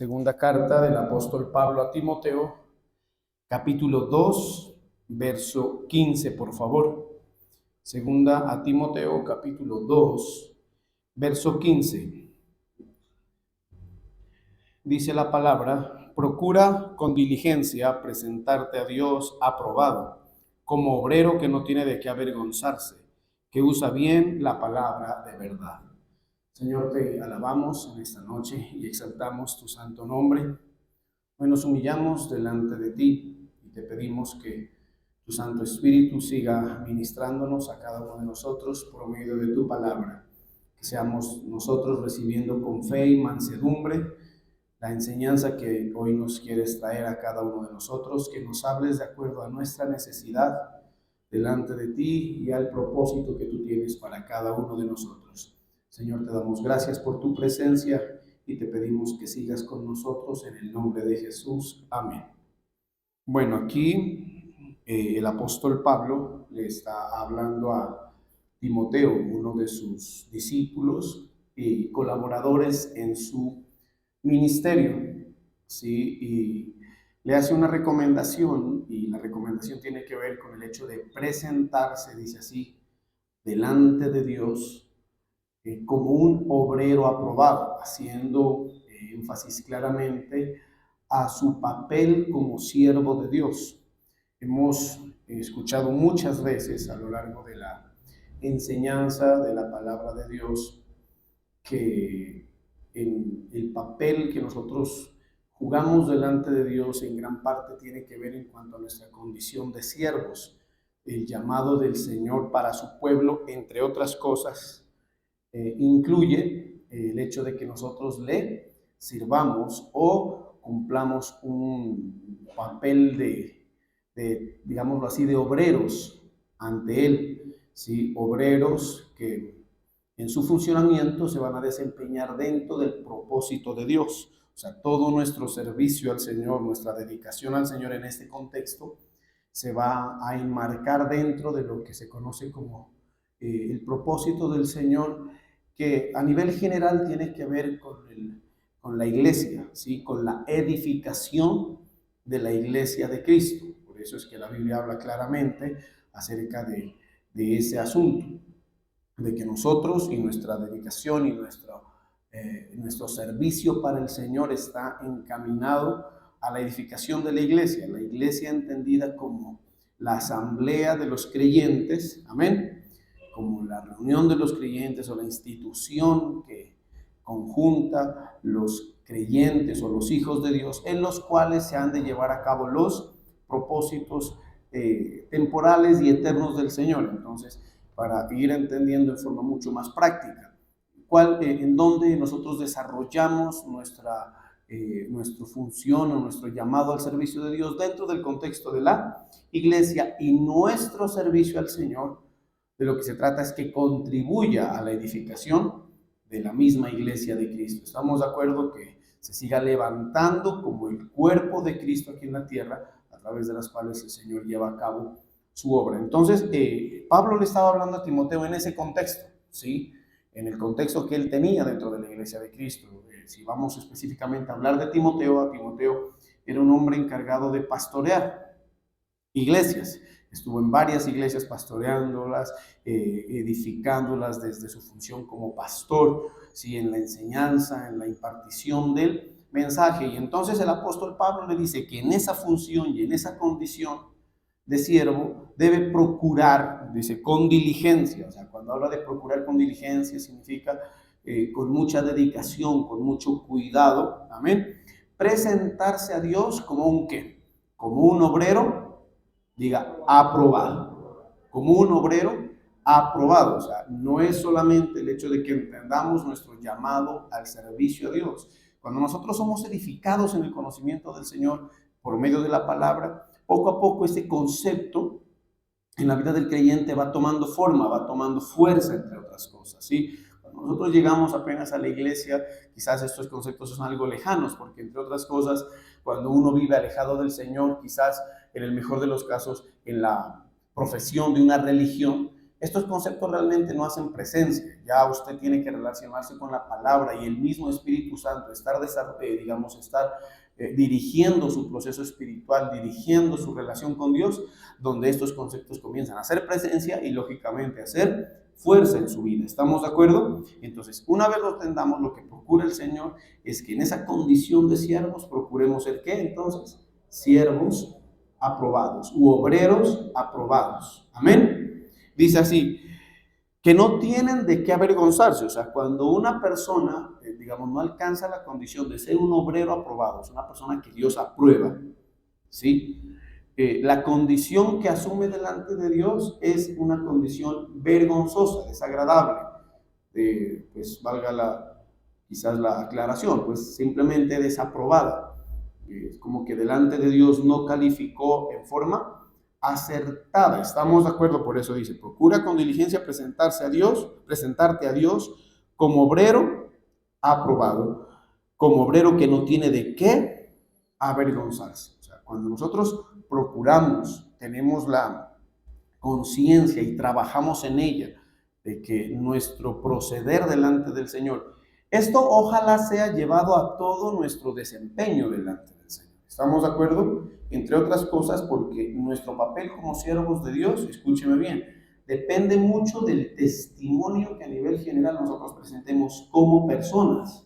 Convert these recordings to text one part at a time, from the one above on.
Segunda carta del apóstol Pablo a Timoteo, capítulo 2, verso 15, por favor. Segunda a Timoteo, capítulo 2, verso 15. Dice la palabra: procura con diligencia presentarte a Dios aprobado, como obrero que no tiene de qué avergonzarse, que usa bien la palabra de verdad. Señor, te alabamos en esta noche y exaltamos tu santo nombre. Hoy nos humillamos delante de ti y te pedimos que tu Santo Espíritu siga ministrándonos a cada uno de nosotros por medio de tu palabra. Que seamos nosotros recibiendo con fe y mansedumbre la enseñanza que hoy nos quieres traer a cada uno de nosotros, que nos hables de acuerdo a nuestra necesidad delante de ti y al propósito que tú tienes para cada uno de nosotros. Señor, te damos gracias por tu presencia y te pedimos que sigas con nosotros en el nombre de Jesús. Amén. Bueno, aquí el apóstol Pablo le está hablando a Timoteo, uno de sus discípulos y colaboradores en su ministerio, ¿sí? Y le hace una recomendación, y la recomendación tiene que ver con el hecho de presentarse, dice así, delante de Dios como un obrero aprobado, haciendo énfasis claramente a su papel como siervo de Dios. Hemos escuchado muchas veces a lo largo de la enseñanza de la palabra de Dios que en el papel que nosotros jugamos delante de Dios en gran parte tiene que ver en cuanto a nuestra condición de siervos, el llamado del Señor para su pueblo, entre otras cosas. Incluye el hecho de que nosotros le sirvamos o cumplamos un papel digámoslo así, de obreros ante Él, ¿sí? Obreros que en su funcionamiento se van a desempeñar dentro del propósito de Dios. O sea, todo nuestro servicio al Señor, nuestra dedicación al Señor en este contexto, se va a enmarcar dentro de lo que se conoce como el propósito del Señor, que a nivel general tiene que ver con la iglesia, ¿sí? Con la edificación de la iglesia de Cristo. Por eso es que la Biblia habla claramente acerca de ese asunto, de que nosotros y nuestra dedicación y nuestro servicio para el Señor está encaminado a la edificación de la iglesia entendida como la asamblea de los creyentes, amén, como la reunión de los creyentes o la institución que conjunta los creyentes o los hijos de Dios, en los cuales se han de llevar a cabo los propósitos temporales y eternos del Señor. Entonces, para ir entendiendo en forma mucho más práctica, en donde nosotros desarrollamos nuestra función o nuestro llamado al servicio de Dios dentro del contexto de la iglesia, y nuestro servicio al Señor, de lo que se trata es que contribuya a la edificación de la misma iglesia de Cristo. Estamos de acuerdo que se siga levantando como el cuerpo de Cristo aquí en la tierra, a través de las cuales el Señor lleva a cabo su obra. Entonces, Pablo le estaba hablando a Timoteo en ese contexto, ¿sí? En el contexto que él tenía dentro de la iglesia de Cristo. Si vamos específicamente a hablar de Timoteo, Timoteo era un hombre encargado de pastorear iglesias. Estuvo en varias iglesias pastoreándolas, edificándolas desde su función como pastor, ¿sí? En la enseñanza, en la impartición del mensaje. Y entonces el apóstol Pablo le dice que en esa función y en esa condición de siervo debe procurar, dice, con diligencia. O sea, cuando habla de procurar con diligencia significa con mucha dedicación, con mucho cuidado, amén, presentarse a Dios como un ¿qué? Como un obrero, diga, aprobado, como un obrero aprobado. O sea, no es solamente el hecho de que entendamos nuestro llamado al servicio a Dios. Cuando nosotros somos edificados en el conocimiento del Señor por medio de la palabra, poco a poco ese concepto en la vida del creyente va tomando forma, va tomando fuerza, entre otras cosas, ¿sí? Cuando nosotros llegamos apenas a la iglesia, quizás estos conceptos son algo lejanos, porque entre otras cosas, cuando uno vive alejado del Señor, quizás en el mejor de los casos, en la profesión de una religión, estos conceptos realmente no hacen presencia. Ya usted tiene que relacionarse con la palabra y el mismo Espíritu Santo, estar dirigiendo su proceso espiritual, dirigiendo su relación con Dios, donde estos conceptos comienzan a hacer presencia y lógicamente a hacer fuerza en su vida. ¿Estamos de acuerdo? Entonces, una vez lo tengamos, lo que procura el Señor es que en esa condición de siervos procuremos ser ¿qué? Entonces, siervos aprobados u obreros aprobados. Amén. Dice así, que no tienen de qué avergonzarse. O sea, cuando una persona, digamos, no alcanza la condición de ser un obrero aprobado, es una persona que Dios aprueba, ¿sí? La condición que asume delante de Dios es una condición vergonzosa, desagradable. Pues valga quizás la aclaración, pues simplemente desaprobada. Es como que delante de Dios no calificó en forma acertada. Estamos de acuerdo, por eso dice, procura con diligencia presentarte a Dios como obrero aprobado, como obrero que no tiene de qué avergonzarse. O sea, cuando nosotros procuramos, tenemos la conciencia y trabajamos en ella, de que nuestro proceder delante del Señor, esto ojalá sea llevado a todo nuestro desempeño delante del Señor. ¿Estamos de acuerdo? Entre otras cosas, porque nuestro papel como siervos de Dios, escúcheme bien, depende mucho del testimonio que a nivel general nosotros presentemos como personas.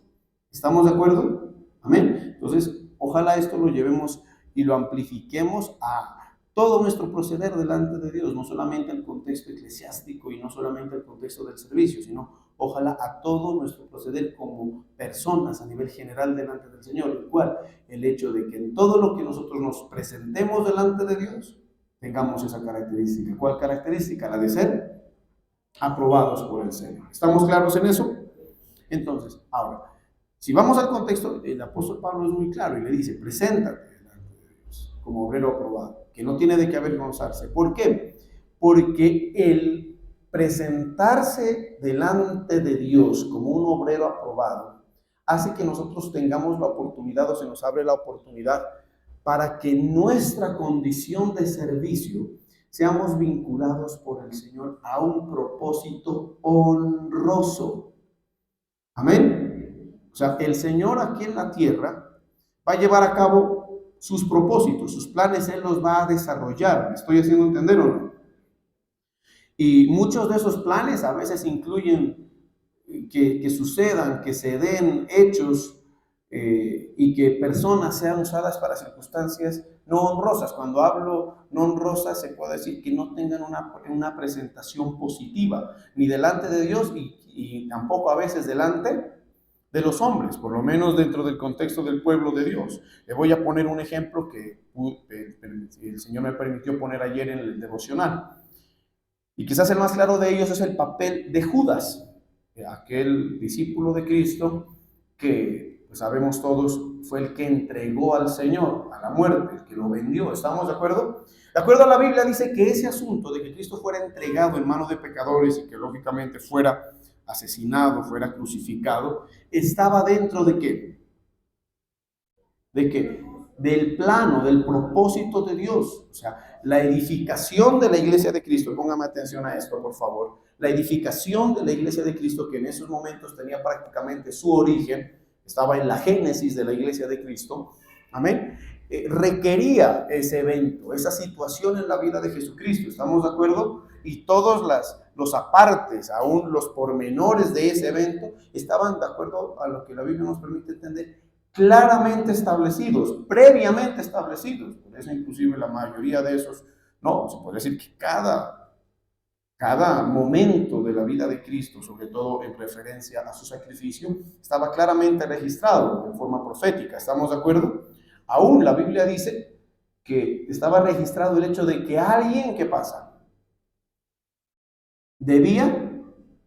¿Estamos de acuerdo? Amén. Entonces, ojalá esto lo llevemos y lo amplifiquemos a todo nuestro proceder delante de Dios, no solamente al contexto eclesiástico y no solamente al contexto del servicio, sino ojalá a todo nuestro proceder como personas a nivel general delante del Señor, el cual el hecho de que en todo lo que nosotros nos presentemos delante de Dios tengamos esa característica. ¿Cuál característica? La de ser aprobados por el Señor. ¿Estamos claros en eso? Entonces, ahora, si vamos al contexto, el apóstol Pablo es muy claro y le dice, preséntate delante de Dios como obrero aprobado, que no tiene de qué avergonzarse. ¿Por qué? Porque el presentarse delante de Dios como un obrero aprobado hace que nosotros tengamos la oportunidad o se nos abre la oportunidad para que nuestra condición de servicio seamos vinculados por el Señor a un propósito honroso. Amén. O sea, el Señor aquí en la tierra va a llevar a cabo sus propósitos, sus planes, Él los va a desarrollar. ¿Me estoy haciendo entender o no? Y muchos de esos planes a veces incluyen que sucedan, que se den hechos y que personas sean usadas para circunstancias no honrosas. Cuando hablo no honrosas, se puede decir que no tengan una presentación positiva, ni delante de Dios y tampoco a veces delante de los hombres, por lo menos dentro del contexto del pueblo de Dios. Le voy a poner un ejemplo que el Señor me permitió poner ayer en el devocional. Y quizás el más claro de ellos es el papel de Judas, aquel discípulo de Cristo que, pues sabemos todos, fue el que entregó al Señor a la muerte, el que lo vendió. ¿Estamos de acuerdo? De acuerdo a la Biblia dice que ese asunto de que Cristo fuera entregado en manos de pecadores y que lógicamente fuera asesinado, fuera crucificado, estaba dentro de ¿qué? ¿De qué? Del plano, del propósito de Dios. O sea, la edificación de la iglesia de Cristo, póngame atención a esto, por favor. La edificación de la iglesia de Cristo, que en esos momentos tenía prácticamente su origen, estaba en la génesis de la iglesia de Cristo, amén, requería ese evento, esa situación en la vida de Jesucristo. ¿Estamos de acuerdo? Y todos los apartes, aún los pormenores de ese evento, estaban de acuerdo a lo que la Biblia nos permite entender, claramente establecidos, previamente establecidos. Por eso inclusive la mayoría de esos, no, se puede decir que cada momento de la vida de Cristo, sobre todo en referencia a su sacrificio, estaba claramente registrado en forma profética. ¿Estamos de acuerdo? Aún la Biblia dice que estaba registrado el hecho de que alguien, ¿qué pasa? Debía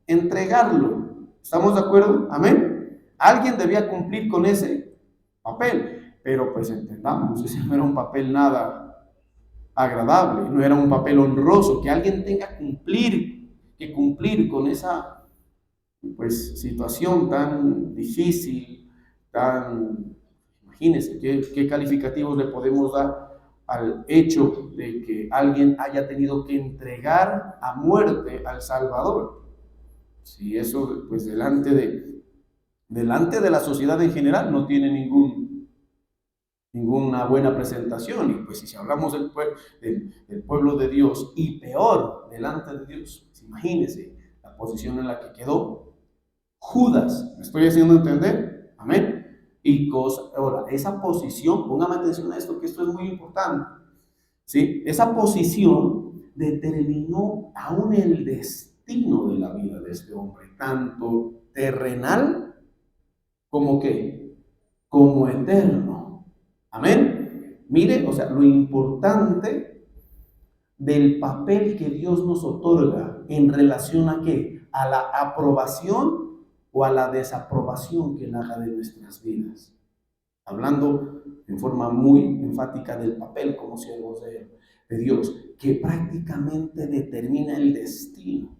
entregarlo. ¿Estamos de acuerdo? Amén. Alguien debía cumplir con ese papel, pero pues entendamos, ese no era un papel nada agradable, no era un papel honroso, que alguien tenga que cumplir con esa pues situación tan difícil, imagínense, ¿qué calificativos le podemos dar al hecho de que alguien haya tenido que entregar a muerte al Salvador. Si eso, pues delante de la sociedad en general no tiene ninguna buena presentación. Y pues si hablamos del pueblo de Dios y peor delante de Dios, pues imagínense la posición en la que quedó Judas. ¿Me estoy haciendo entender? Amén. Y ahora, esa posición, póngame atención a esto, que esto es muy importante. ¿Sí? Esa posición determinó aún el destino de la vida de este hombre, tanto terrenal como que, como eterno. Amén. Mire, o sea, lo importante del papel que Dios nos otorga en relación a qué, a la aprobación o a la desaprobación que Él haga de nuestras vidas. Hablando en forma muy enfática del papel como siervos de Dios, que prácticamente determina el destino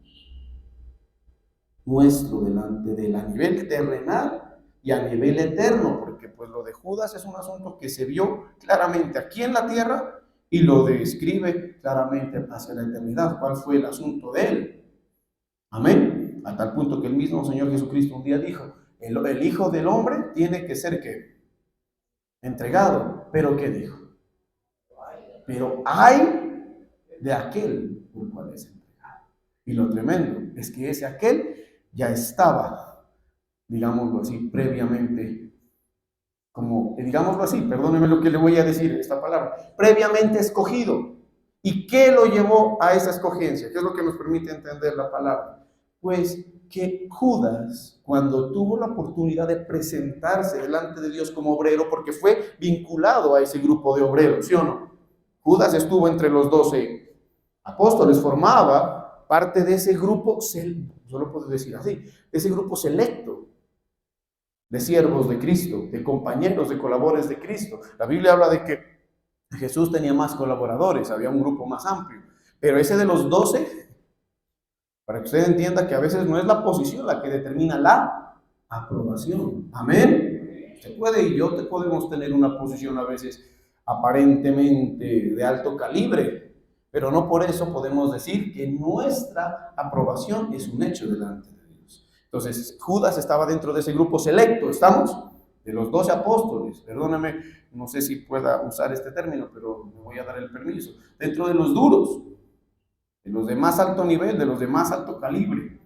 nuestro delante de él a nivel terrenal y a nivel eterno, porque pues lo de Judas es un asunto que se vio claramente aquí en la tierra y lo describe claramente hacia la eternidad. ¿Cuál fue el asunto de él? Amén. A tal punto que el mismo Señor Jesucristo un día dijo, el Hijo del Hombre tiene que ser ¿qué? Entregado. ¿Pero qué dijo? Pero hay de aquel por cual es entregado. Y lo tremendo es que ese aquel ya estaba, digámoslo así, previamente, como, digámoslo así, perdóneme lo que le voy a decir en esta palabra, previamente escogido. ¿Y qué lo llevó a esa escogencia? ¿Qué es lo que nos permite entender la palabra? Pues que Judas, cuando tuvo la oportunidad de presentarse delante de Dios como obrero, porque fue vinculado a ese grupo de obreros, ¿sí o no? Judas estuvo entre los 12 apóstoles, formaba parte de ese grupo, solo puedo decir así, de ese grupo selecto de siervos de Cristo, de compañeros, de colaboradores de Cristo. La Biblia habla de que Jesús tenía más colaboradores, había un grupo más amplio, pero ese de los 12, para que usted entienda que a veces no es la posición la que determina la aprobación. Amén. Usted puede y yo podemos tener una posición a veces aparentemente de alto calibre, pero no por eso podemos decir que nuestra aprobación es un hecho delante de Dios. Entonces, Judas estaba dentro de ese grupo selecto, ¿estamos? De los 12 apóstoles, perdóname, no sé si pueda usar este término, pero me voy a dar el permiso, dentro de los duros, de los de más alto nivel, de los de más alto calibre.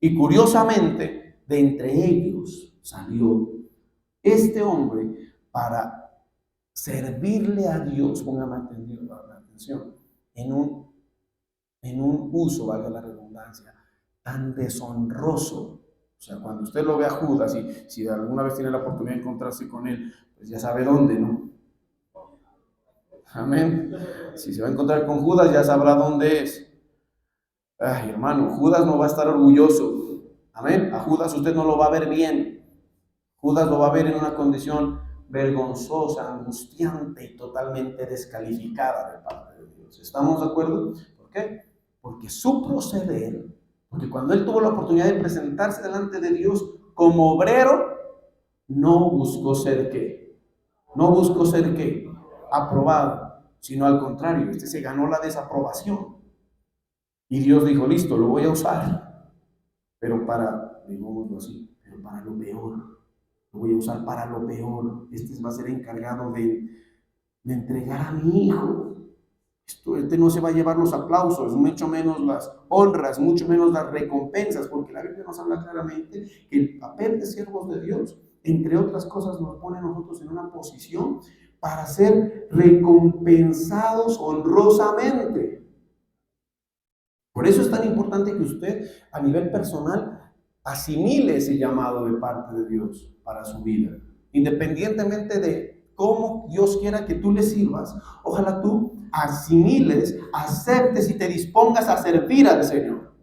Y curiosamente, de entre ellos salió este hombre para servirle a Dios, póngame atención, en un uso, valga la redundancia, tan deshonroso. O sea, cuando usted lo ve a Judas, y si alguna vez tiene la oportunidad de encontrarse con él, pues ya sabe dónde, ¿no? Amén. Si se va a encontrar con Judas, ya sabrá dónde es. Ay, hermano, Judas no va a estar orgulloso. Amén. A Judas usted no lo va a ver bien. Judas lo va a ver en una condición vergonzosa, angustiante y totalmente descalificada de parte de Dios. ¿Estamos de acuerdo? ¿Por qué? Porque su proceder, porque cuando él tuvo la oportunidad de presentarse delante de Dios como obrero, no buscó ser ¿qué? No buscó ser ¿qué? Aprobado, sino al contrario, se ganó la desaprobación. Y Dios dijo, listo, lo voy a usar, pero digámoslo así, pero para lo peor. Lo voy a usar para lo peor. Va a ser encargado de entregar a mi hijo. Este no se va a llevar los aplausos, mucho menos las honras, mucho menos las recompensas, porque la Biblia nos habla claramente que el papel de siervos de Dios, entre otras cosas, nos pone a nosotros en una posición para ser recompensados honrosamente. Por eso es tan importante que usted, a nivel personal, asimile ese llamado de parte de Dios para su vida. Independientemente de cómo Dios quiera que tú le sirvas, ojalá tú asimiles, aceptes y te dispongas a servir al Señor.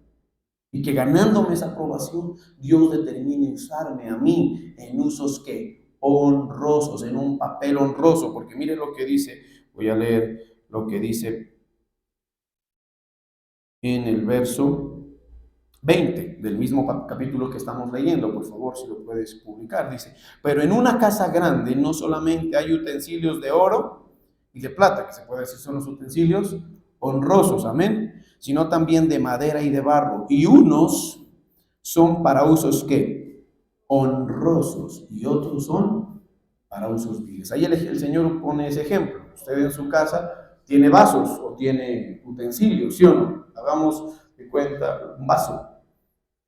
Y que ganándome esa aprobación, Dios determine usarme a mí en usos que honrosos, en un papel honroso. Porque mire lo que dice, voy a leer lo que dice en el verso 20 del mismo capítulo que estamos leyendo, por favor, si lo puedes publicar, dice, pero en una casa grande no solamente hay utensilios de oro y de plata, que se puede decir son los utensilios honrosos, amén, sino también de madera y de barro. Y unos son para usos ¿qué? Honrosos, y otros son para usos viles. Ahí el Señor pone ese ejemplo. Usted en su casa tiene vasos o tiene utensilios, ¿sí o no? Hagamos de cuenta un vaso.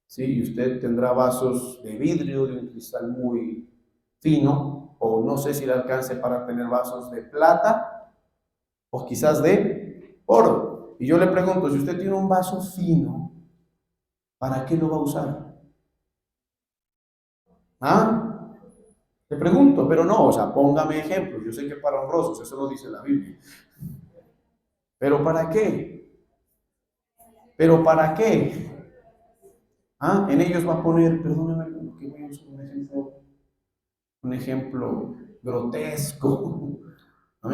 Sí, y usted tendrá vasos de vidrio, de un cristal muy fino, o no sé si le alcance para tener vasos de plata, o quizás de oro. Y yo le pregunto, si usted tiene un vaso fino, ¿para qué lo va a usar? ¿Ah? Le pregunto, pero no, o sea, póngame ejemplos. Yo sé que para honrosos, eso lo dice la Biblia. ¿Pero para qué? ¿Pero para qué? ¿Ah? En ellos va a poner, perdóname, que voy a usar un ejemplo grotesco, ¿no?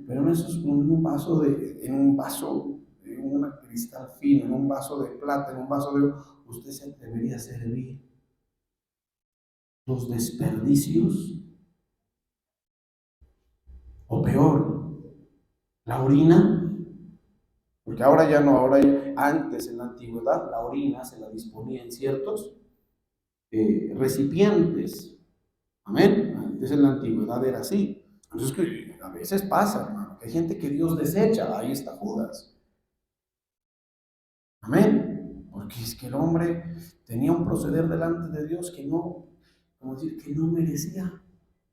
Pero no, eso es en un vaso, en un cristal fino, en un vaso de plata, en un vaso de oro, usted se atrevería a servir los desperdicios, o peor, la orina, porque ahora ya no, antes en la antigüedad la orina se la disponía en ciertos recipientes, amén, antes en la antigüedad era así. Entonces que a veces pasa, hermano, que hay gente que Dios desecha, ahí está Judas, amén, porque es que el hombre tenía un proceder delante de Dios que no, como decir, que no merecía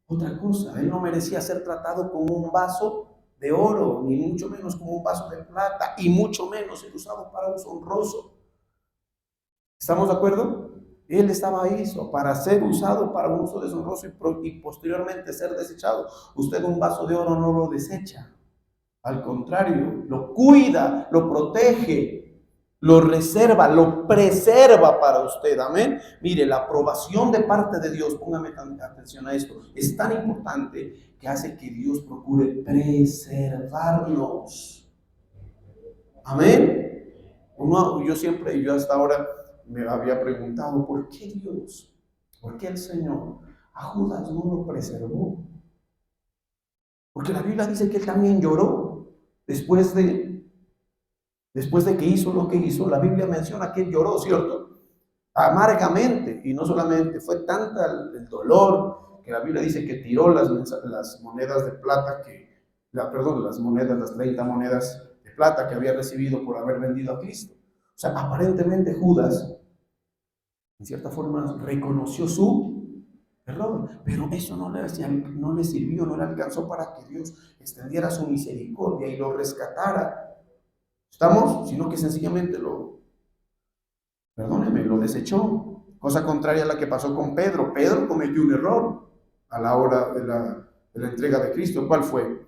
otra cosa. Él no merecía ser tratado como un vaso de oro, ni mucho menos como un vaso de plata, y mucho menos ser usado para uso honroso. ¿Estamos de acuerdo? Él estaba ahí para ser usado para un uso deshonroso y posteriormente ser desechado. Usted un vaso de oro no lo desecha. Al contrario, lo cuida, lo protege, lo reserva, lo preserva para usted. Amén. Mire, la aprobación de parte de Dios, póngame atención a esto, es tan importante que hace que Dios procure preservarnos. Amén. Yo hasta ahora me había preguntado, ¿por qué Dios? ¿Por qué el Señor a Judas no lo preservó? Porque la Biblia dice que él también lloró después de que hizo lo que hizo. La Biblia menciona que él lloró, ¿cierto? Amargamente. Y no solamente fue tanta el dolor que la Biblia dice que tiró las monedas de plata las 30 monedas de plata que había recibido por haber vendido a Cristo. O sea, aparentemente Judas, en cierta forma, reconoció su error, pero eso no le sirvió, no le alcanzó para que Dios extendiera su misericordia y lo rescatara. ¿Estamos? Sino que sencillamente lo desechó. Cosa contraria a la que pasó con Pedro. Pedro cometió un error a la hora de la entrega de Cristo. ¿Cuál fue?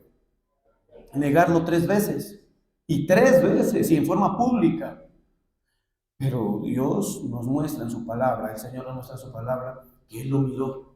Negarlo 3 veces. Y 3 veces, y en forma pública. Pero Dios nos muestra en su palabra, el Señor nos muestra en su palabra, que Él lo miró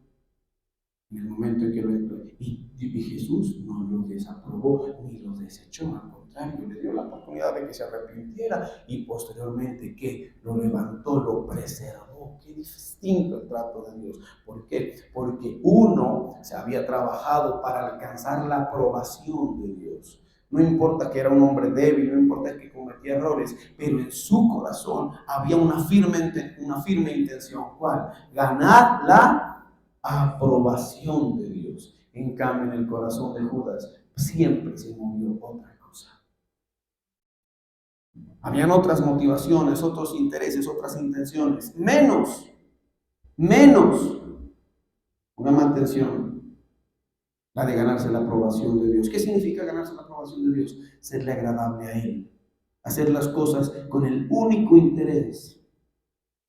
en el momento en que lo entró. Y Jesús no lo desaprobó ni lo desechó, al contrario, le dio la oportunidad de que se arrepintiera y posteriormente que lo levantó, lo preservó. Qué distinto el trato de Dios. ¿Por qué? Porque uno se había trabajado para alcanzar la aprobación de Dios. No importa que era un hombre débil, no importa que cometía errores, pero en su corazón había una firme intención. ¿Cuál? Ganar la aprobación de Dios. En cambio, en el corazón de Judas siempre se movió otra cosa. Habían otras motivaciones, otros intereses, otras intenciones. Menos, una mantención, la de ganarse la aprobación de Dios. ¿Qué significa ganarse la aprobación de Dios? Serle agradable a Él. Hacer las cosas con el único interés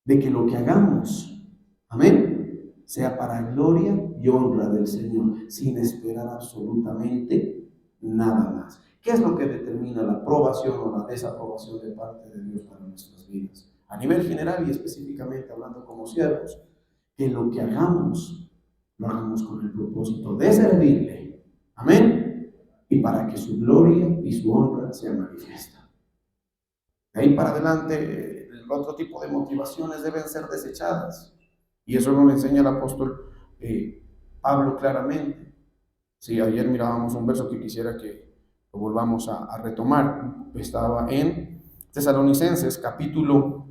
de que lo que hagamos, amén, sea para gloria y honra del Señor, sin esperar absolutamente nada más. ¿Qué es lo que determina la aprobación o la desaprobación de parte de Dios para nuestras vidas? A nivel general y específicamente hablando como siervos, que lo que hagamos, lo hagamos con el propósito de servirle, amén, y para que su gloria y su honra sean manifiestas. De ahí para adelante, el otro tipo de motivaciones deben ser desechadas. Y eso lo enseña el apóstol Pablo claramente. Sí, ayer mirábamos un verso que quisiera que lo volvamos a retomar. Estaba en Tesalonicenses capítulo,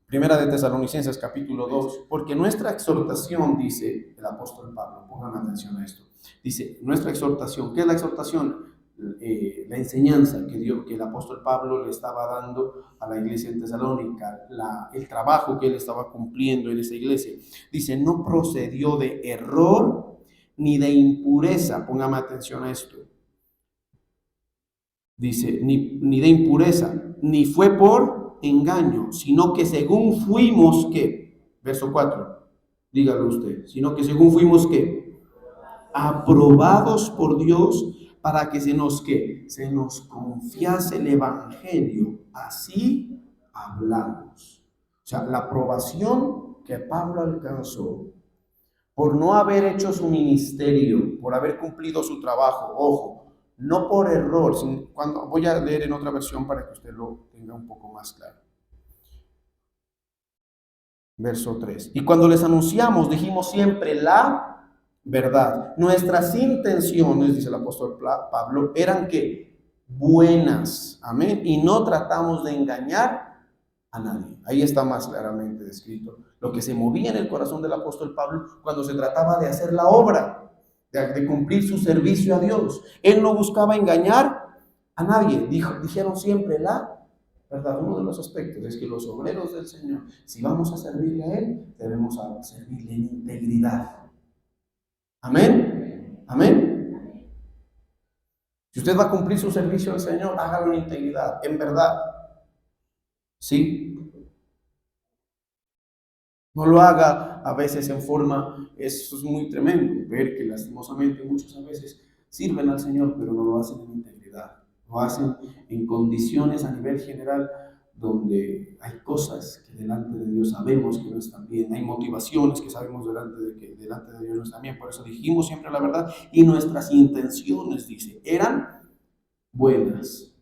primera de Tesalonicenses capítulo 2, porque nuestra exhortación, dice el apóstol Pablo, pongan atención a esto, dice, nuestra exhortación, ¿qué es la exhortación? La enseñanza que el apóstol Pablo le estaba dando a la iglesia en Tesalónica, el trabajo que él estaba cumpliendo en esa iglesia. Dice, no procedió de error ni de impureza, póngame atención a esto. Dice, ni de impureza, ni fue por engaño, sino que según fuimos, ¿qué? Verso 4, dígalo usted, sino que según fuimos, ¿qué? Aprobados por Dios para que ¿qué? Se nos confiase el evangelio, así hablamos. O sea, la aprobación que Pablo alcanzó por no haber hecho su ministerio, por haber cumplido su trabajo, ojo, no por error, cuando voy a leer en otra versión para que usted lo tenga un poco más claro. Verso 3. Y cuando les anunciamos, dijimos siempre la verdad. Nuestras intenciones, dice el apóstol Pablo, eran que buenas, amén, y no tratamos de engañar a nadie. Ahí está más claramente descrito lo que se movía en el corazón del apóstol Pablo cuando se trataba de hacer la obra, de cumplir su servicio a Dios. Él no buscaba engañar a nadie, dijeron siempre la verdad. Uno de los aspectos es que los obreros del Señor, si vamos a servirle a Él, debemos servirle en integridad. Amén, amén. Si usted va a cumplir su servicio al Señor, hágalo en integridad, en verdad. ¿Sí? No lo haga a veces en forma, eso es muy tremendo, ver que lastimosamente muchos a veces sirven al Señor, pero no lo hacen en integridad, lo hacen en condiciones a nivel general donde hay cosas que delante de Dios sabemos que no están bien, hay motivaciones que sabemos que delante de Dios no están bien, por eso dijimos siempre la verdad y nuestras intenciones, dice, eran buenas.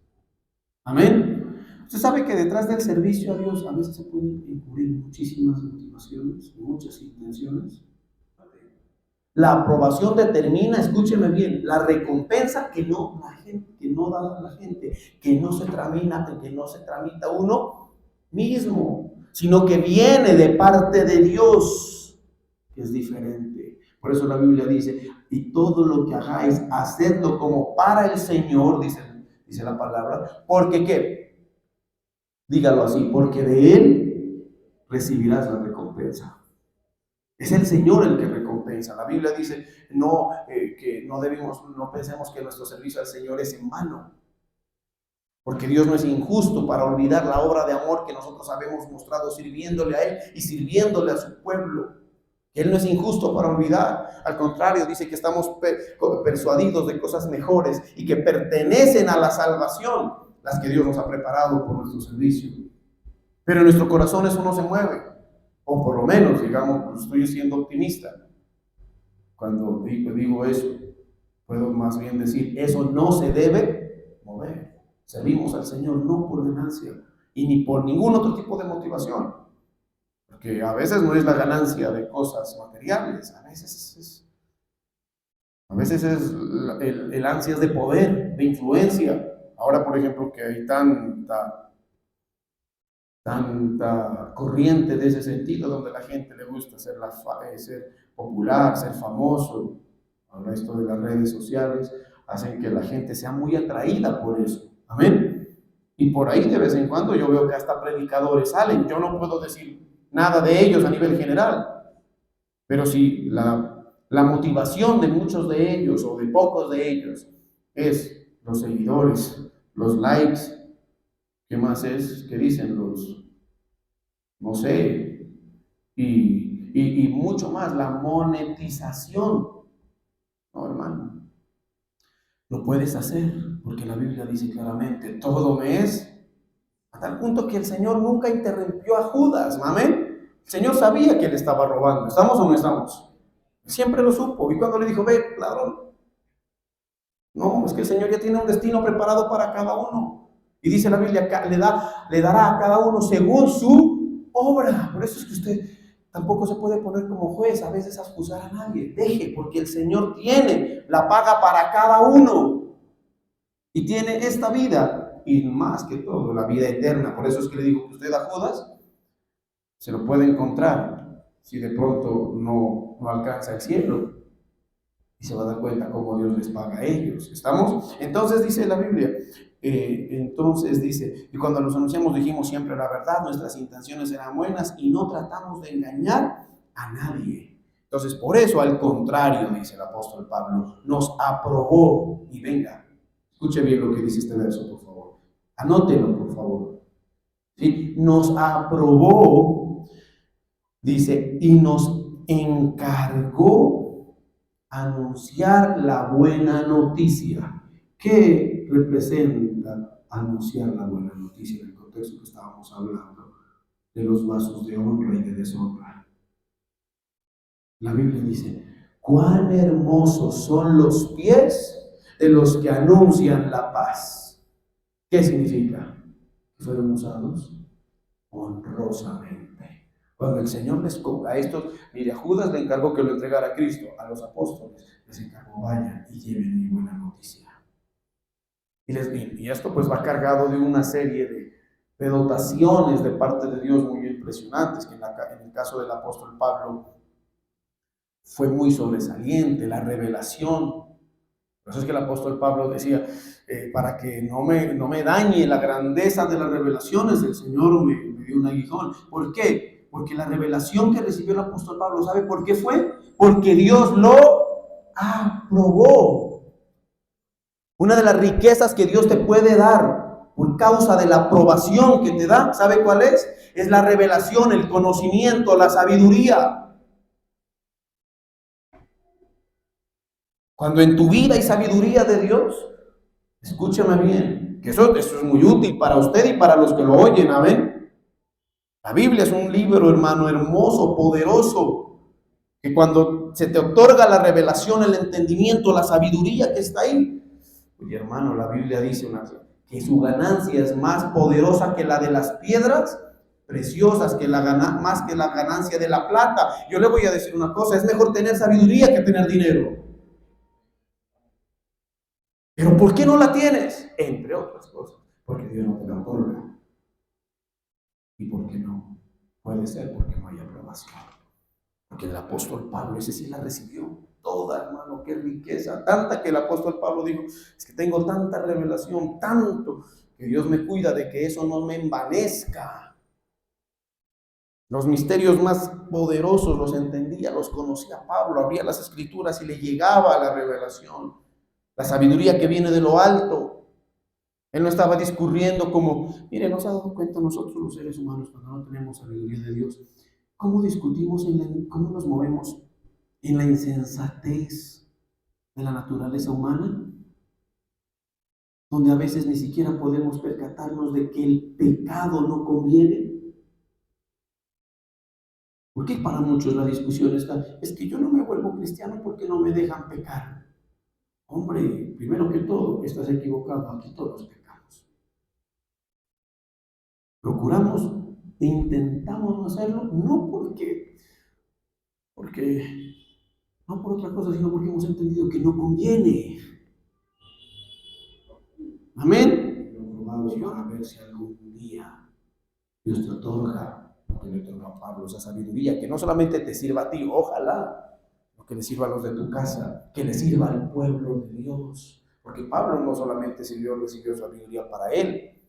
Amén. Usted sabe que detrás del servicio a Dios a veces se pueden encubrir muchísimas motivaciones, muchas intenciones. La aprobación determina, escúcheme bien, la recompensa que no da la gente, que no se tramita uno mismo, sino que viene de parte de Dios, que es diferente. Por eso la Biblia dice, y todo lo que hagáis, hacedlo como para el Señor, dice la palabra, porque ¿qué? Dígalo así, porque de Él recibirás la recompensa. Es el Señor el que recompensa. La Biblia dice que no pensemos que nuestro servicio al Señor es en vano, porque Dios no es injusto para olvidar la obra de amor que nosotros habemos mostrado sirviéndole a Él y sirviéndole a su pueblo. Él no es injusto para olvidar, al contrario, dice que estamos persuadidos de cosas mejores y que pertenecen a la salvación, las que Dios nos ha preparado por nuestro servicio. Pero en nuestro corazón eso no se mueve, o por lo menos, digamos, estoy siendo optimista. Cuando digo eso, puedo más bien decir, eso no se debe mover. Servimos al Señor no por ganancia y ni por ningún otro tipo de motivación. Porque a veces no es la ganancia de cosas materiales, a veces es el ansias de poder, de influencia. Ahora, por ejemplo, que hay tanta corriente de ese sentido, donde la gente le gusta ser popular, ser famoso. Ahora esto de las redes sociales hacen que la gente sea muy atraída por eso. Amén. Y por ahí de vez en cuando yo veo que hasta predicadores salen. Yo no puedo decir nada de ellos a nivel general, pero si la motivación de muchos de ellos o de pocos de ellos es los seguidores, los likes, ¿qué más es? ¿Qué dicen no sé, y mucho más, la monetización? No, hermano, lo puedes hacer, porque la Biblia dice claramente, todo me es, a tal punto que el Señor nunca interrumpió a Judas, amén. El Señor sabía que él estaba robando, ¿estamos o no estamos? Siempre lo supo, y cuando le dijo, ve, ladrón, no, es que el Señor ya tiene un destino preparado para cada uno. Y dice la Biblia, le dará a cada uno según su obra. Por eso es que usted tampoco se puede poner como juez a veces a juzgar a nadie. Deje, porque el Señor tiene la paga para cada uno. y tiene esta vida y más que todo la vida eterna. Por eso es que le digo que usted a Judas se lo puede encontrar si de pronto no alcanza el cielo y se va a dar cuenta cómo Dios les paga a ellos. ¿Estamos? Entonces dice la Biblia, entonces dice, y cuando los anunciamos dijimos siempre la verdad, nuestras intenciones eran buenas y no tratamos de engañar a nadie. Entonces, por eso, al contrario, dice el apóstol Pablo, nos aprobó. Y venga, escuche bien lo que dice este verso, por favor. Anótelo, por favor. ¿Sí? Nos aprobó, dice, y nos encargó anunciar la buena noticia. ¿Qué representa anunciar la buena noticia en el contexto que estábamos hablando de los vasos de honra y de deshonra? La Biblia dice, cuán hermosos son los pies de los que anuncian la paz. ¿Qué significa? Que fueron usados honrosamente. Cuando el Señor les a estos, mire, a Judas le encargó que lo entregara a Cristo, a los apóstoles les encargó, vayan y lleven mi buena noticia. Y esto pues va cargado de una serie de dotaciones de parte de Dios muy impresionantes, que en el caso del apóstol Pablo fue muy sobresaliente, la revelación. Por eso es que el apóstol Pablo decía, para que no me dañe la grandeza de las revelaciones, el Señor me dio un aguijón. ¿Por qué? Porque la revelación que recibió el apóstol Pablo, ¿sabe por qué fue? Porque Dios lo aprobó. Una de las riquezas que Dios te puede dar por causa de la aprobación que te da, ¿sabe cuál es? Es la revelación, el conocimiento, la sabiduría. Cuando en tu vida hay sabiduría de Dios, escúchame bien, que eso es muy útil para usted y para los que lo oyen, amén. La Biblia es un libro, hermano, hermoso, poderoso, que cuando se te otorga la revelación, el entendimiento, la sabiduría que está ahí, oye, hermano, la Biblia dice que su ganancia es más poderosa que la de las piedras preciosas, más que la ganancia de la plata. Yo le voy a decir una cosa, es mejor tener sabiduría que tener dinero. ¿Pero por qué no la tienes? Entre otras cosas, porque Dios no te la otorga. ¿Y por qué no? Puede ser porque no hay aprobación. Porque el apóstol Pablo, ese sí la recibió toda, hermano, qué riqueza, tanta que el apóstol Pablo dijo, es que tengo tanta revelación, tanto, que Dios me cuida de que eso no me envanezca. Los misterios más poderosos los entendía, los conocía Pablo, abría las escrituras y le llegaba la revelación, la sabiduría que viene de lo alto. Él no estaba discurriendo como, mire, ¿nos ha dado cuenta nosotros los seres humanos cuando no tenemos sabiduría de Dios? ¿Cómo discutimos, cómo nos movemos en la insensatez de la naturaleza humana? Donde a veces ni siquiera podemos percatarnos de que el pecado no conviene. Porque para muchos la discusión está, es que yo no me vuelvo cristiano porque no me dejan pecar. Hombre, primero que todo, estás equivocado, aquí todos pecamos. Procuramos e intentamos no hacerlo, no no por otra cosa, sino porque hemos entendido que no conviene. Amén. Vamos a ver si algún día Dios te otorga lo que le otorgó a Pablo, esa sabiduría, que no solamente te sirva a ti, ojalá, lo que le sirva a los de tu casa, que le sirva al pueblo de Dios. Porque Pablo no solamente recibió sabiduría para él,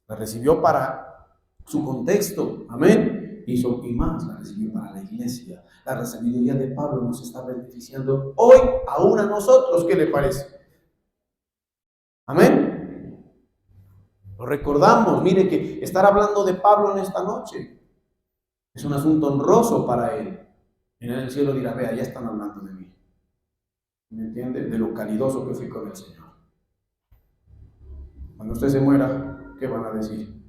la recibió para su contexto, amén, y más, la recibió para la iglesia. La sabiduría de Pablo nos está beneficiando hoy, aún a nosotros, ¿qué le parece? Amén. Lo recordamos, mire que estar hablando de Pablo en esta noche es un asunto honroso para él. En el cielo dirá, vea, ya están hablando de mí. ¿Me entiende? De lo calidoso que fui con el Señor. Cuando usted se muera, ¿qué van a decir?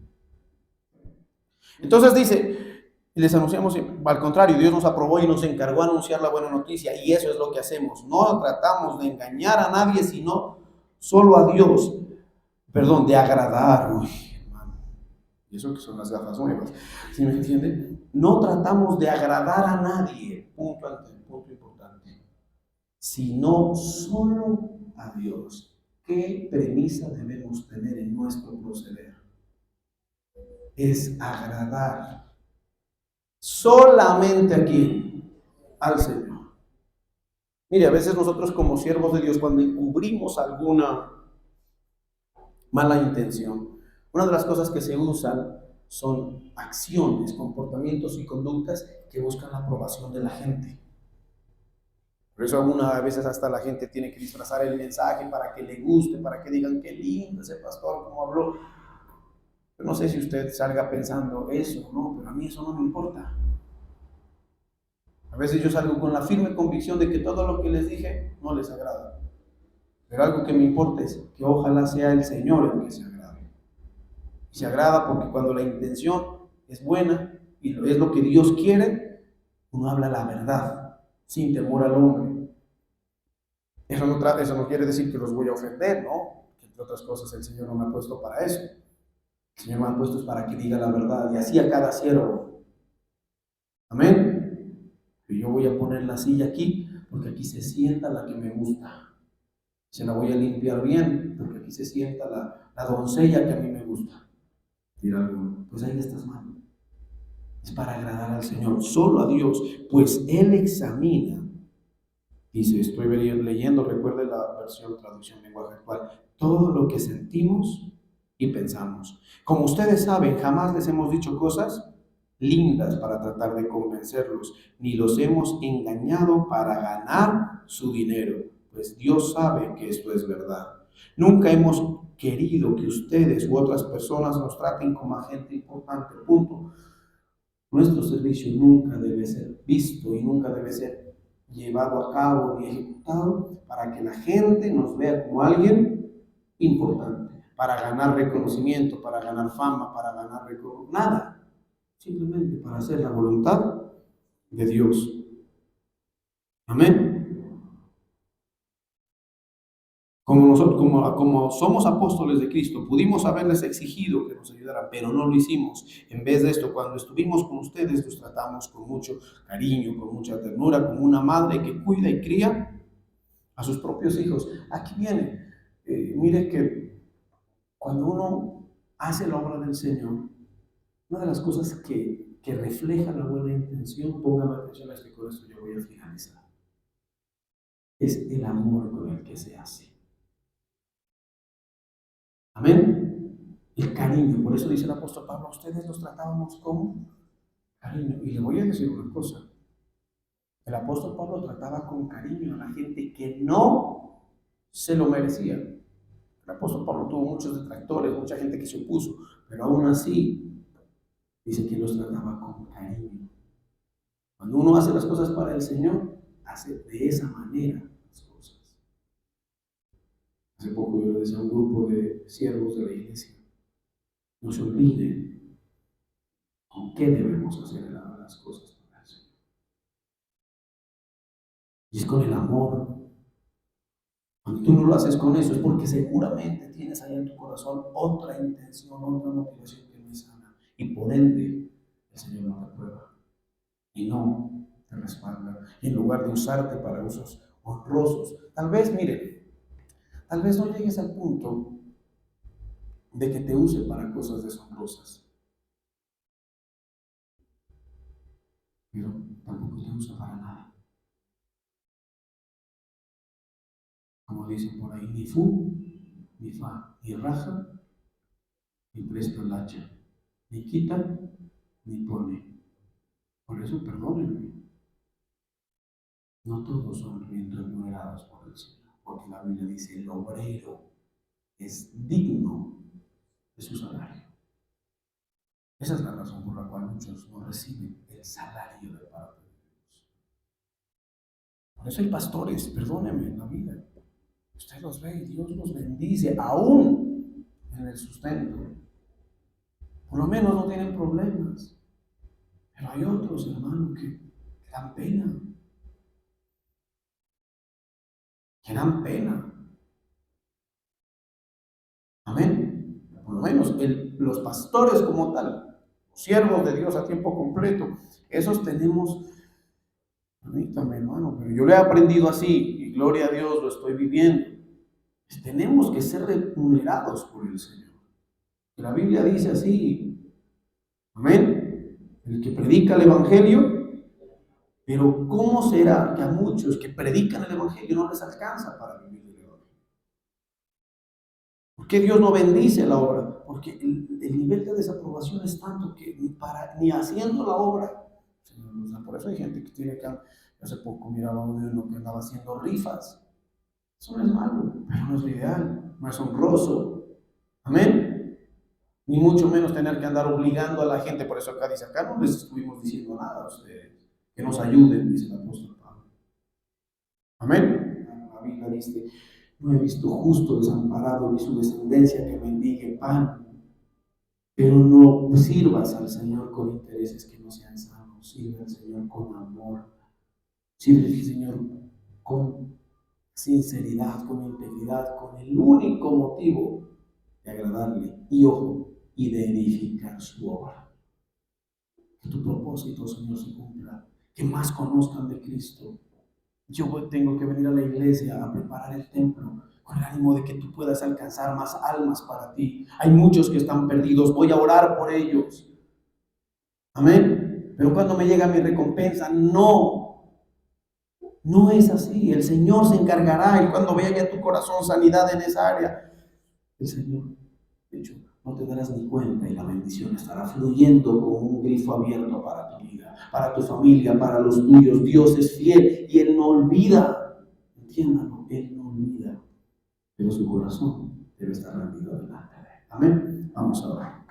Entonces dice, les anunciamos, al contrario, Dios nos aprobó y nos encargó a anunciar la buena noticia, y eso es lo que hacemos. No tratamos de engañar a nadie, sino solo a Dios. Perdón, de agradar. Uy, hermano, y eso que son las gafas nuevas. ¿Sí me entienden? No tratamos de agradar a nadie, punto importante, sino solo a Dios. ¿Qué premisa debemos tener en nuestro proceder? Es agradar solamente a quién, al Señor. Mire, a veces nosotros como siervos de Dios, cuando encubrimos alguna mala intención, una de las cosas que se usan son acciones, comportamientos y conductas que buscan la aprobación de la gente. Por eso a veces hasta la gente tiene que disfrazar el mensaje para que le guste, para que digan qué lindo ese pastor, cómo habló. Yo no sé si usted salga pensando eso, no, pero a mí eso no me importa. A veces yo salgo con la firme convicción de que todo lo que les dije no les agrada. Pero algo que me importa es que ojalá sea el Señor el que se agrade. Y se agrada porque cuando la intención es buena y es lo que Dios quiere, uno habla la verdad, sin temor al hombre. Eso no quiere decir que los voy a ofender, ¿no? Que entre otras cosas el Señor no me ha puesto para eso. El Señor me ha puesto para que diga la verdad y así a cada siervo. Amén. Y yo voy a poner la silla aquí porque aquí se sienta la que me gusta. Se la voy a limpiar bien porque aquí se sienta la doncella que a mí me gusta. Dirá alguno, pues ahí estás mal. Es para agradar al Señor, solo a Dios, pues Él examina. Dice, estoy leyendo, recuerde la versión traducción lenguaje actual, todo lo que sentimos y pensamos. Como ustedes saben, jamás les hemos dicho cosas lindas para tratar de convencerlos, ni los hemos engañado para ganar su dinero, pues Dios sabe que esto es verdad. Nunca hemos querido que ustedes u otras personas nos traten como agente importante, punto. Nuestro servicio nunca debe ser visto y nunca debe ser llevado a cabo ni ejecutado para que la gente nos vea como alguien importante, para ganar reconocimiento, para ganar fama, para ganar nada, simplemente para hacer la voluntad de Dios. Amén. Como somos apóstoles de Cristo, pudimos haberles exigido que nos ayudaran, pero no lo hicimos. En vez de esto, cuando estuvimos con ustedes, los tratamos con mucho cariño, con mucha ternura, como una madre que cuida y cría a sus propios hijos. Aquí viene, mire que cuando uno hace la obra del Señor, una de las cosas que refleja la buena intención, póngame atención a esto y con esto yo voy a finalizar, es el amor con el que se hace. Amén. El cariño, por eso dice el apóstol Pablo, ustedes los tratábamos con cariño. Y le voy a decir una cosa, el apóstol Pablo trataba con cariño a la gente que no se lo merecía. El apóstol Pablo tuvo muchos detractores, mucha gente que se opuso, pero aún así dice que los trataba con cariño. Cuando uno hace las cosas para el Señor, hace de esa manera las cosas. Hace poco yo le decía a un grupo de siervos de la iglesia, no se olviden con qué debemos hacer las cosas para el Señor. Y es con el amor. Cuando tú no lo haces con eso es porque seguramente tienes ahí en tu corazón otra intención, otra motivación que no es sana. Y por ende, el Señor no te aprueba y no te respalda. Y en lugar de usarte para usos honrosos, tal vez, mire, tal vez no llegues al punto de que te use para cosas deshonrosas, pero tampoco te usa para nada. Como dicen por ahí, ni fu, ni fa, ni raja, ni presta el hacha, ni quita, ni pone. Por eso, perdónenme, no todos son bien remunerados por el Señor, porque la Biblia dice, el obrero es digno de su salario. Esa es la razón por la cual muchos no reciben el salario de parte de Dios. Por eso hay pastores, perdónenme, en la vida. Usted los ve y Dios los bendice, aún en el sustento. Por lo menos no tienen problemas. Pero hay otros, hermanos, que dan pena. Que dan pena. Amén. Por lo menos los pastores como tal, los siervos de Dios a tiempo completo, esos tenemos, permítame, hermano, pero yo le he aprendido así y gloria a Dios lo estoy viviendo. Tenemos que ser remunerados por el Señor. La Biblia dice así, amén, el que predica el Evangelio, pero ¿cómo será que a muchos que predican el Evangelio no les alcanza para vivir el Evangelio? ¿Por qué Dios no bendice la obra? Porque el nivel de desaprobación es tanto que ni haciendo la obra, por eso hay gente que tiene que, hace poco miraba uno que andaba haciendo rifas. Eso no es malo, pero no es lo ideal, no es honroso. Amén. Ni mucho menos tener que andar obligando a la gente. Por eso acá dice, acá no les estuvimos diciendo nada a ustedes, que nos ayuden, dice el apóstol Pablo. Amén. La Biblia dice, no he visto justo desamparado ni su descendencia que mendigue pan. Pero no sirvas al Señor con intereses que no sean sanos. Sirve al Señor con amor. Sirve al Señor con sinceridad, con integridad, con el único motivo de agradarle y, ojo, y de edificar su obra. Que tu propósito, Señor, se cumpla. Que más conozcan de Cristo. Yo tengo que venir a la iglesia a preparar el templo con el ánimo de que tú puedas alcanzar más almas para ti. Hay muchos que están perdidos, voy a orar por ellos. Amén. Pero cuando me llega mi recompensa, no es así. El Señor se encargará, y cuando vea a tu corazón sanidad en esa área, el Señor, de hecho, no te darás ni cuenta y la bendición estará fluyendo como un grifo abierto para tu vida, para tu familia, para los tuyos. Dios es fiel y Él no olvida. Entiéndalo, Él no olvida, pero su corazón debe estar rendido delante de Él. Amén. Vamos a orar.